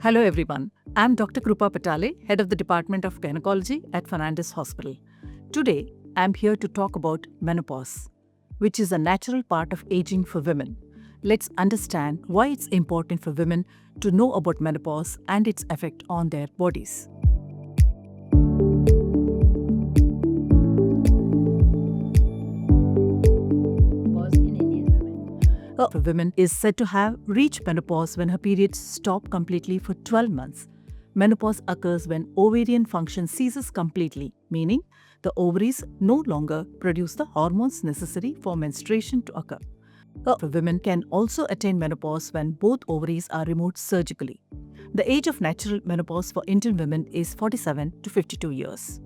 Hello everyone, I'm Dr. Krupa Patale, Head of the Department of Gynecology at Fernandez Hospital. Today, I'm here to talk about menopause, which is a natural part of aging for women. Let's understand why it's important for women to know about menopause and its effect on their bodies. For women is said to have reached menopause when her periods stop completely for 12 months. Menopause occurs when ovarian function ceases completely, meaning the ovaries no longer produce the hormones necessary for menstruation to occur. Women can also attain menopause when both ovaries are removed surgically. The age of natural menopause for Indian women is 47 to 52 years.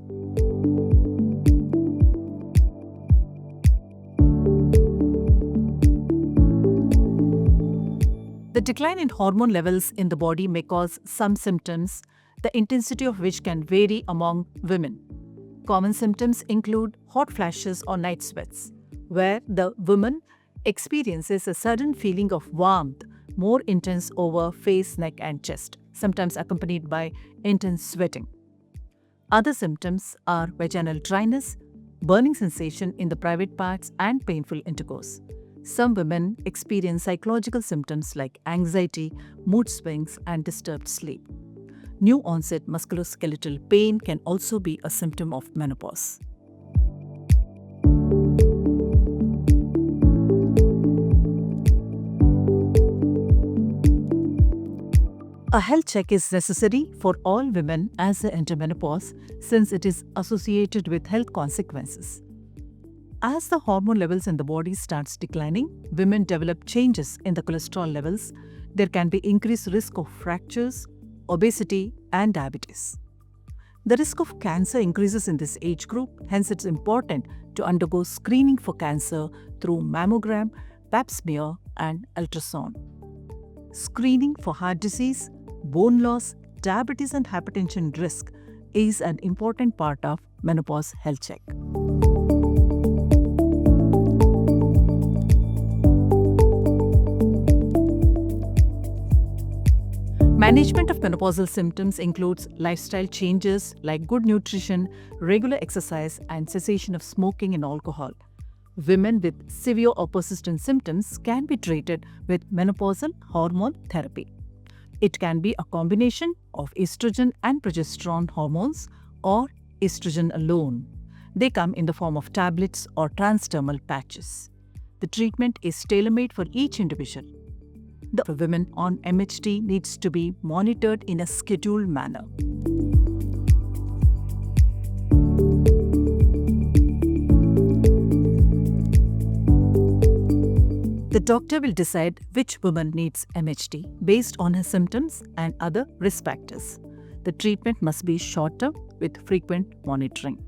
The decline in hormone levels in the body may cause some symptoms, the intensity of which can vary among women. Common symptoms include hot flashes or night sweats, where the woman experiences a sudden feeling of warmth, more intense over face, neck, and chest, sometimes accompanied by intense sweating. Other symptoms are vaginal dryness, burning sensation in the private parts, and painful intercourse. Some women experience psychological symptoms like anxiety, mood swings, and disturbed sleep. New onset musculoskeletal pain can also be a symptom of menopause. A health check is necessary for all women as they enter menopause since it is associated with health consequences. As the hormone levels in the body starts declining, women develop changes in the cholesterol levels. There can be increased risk of fractures, obesity, and diabetes. The risk of cancer increases in this age group, hence it's important to undergo screening for cancer through mammogram, pap smear, and ultrasound. Screening for heart disease, bone loss, diabetes, and hypertension risk is an important part of menopause health check. Management of menopausal symptoms includes lifestyle changes like good nutrition, regular exercise, and cessation of smoking and alcohol. Women with severe or persistent symptoms can be treated with menopausal hormone therapy. It can be a combination of estrogen and progesterone hormones or estrogen alone. They come in the form of tablets or transdermal patches. The treatment is tailor-made for each individual. The women on MHT needs to be monitored in a scheduled manner. The doctor will decide which woman needs MHT based on her symptoms and other risk factors. The treatment must be short-term with frequent monitoring.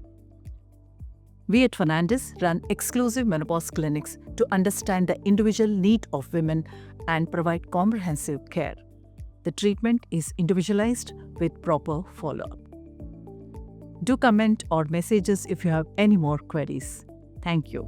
We at Fernandez run exclusive menopause clinics to understand the individual need of women and provide comprehensive care. The treatment is individualized with proper follow-up. Do comment or message us if you have any more queries. Thank you.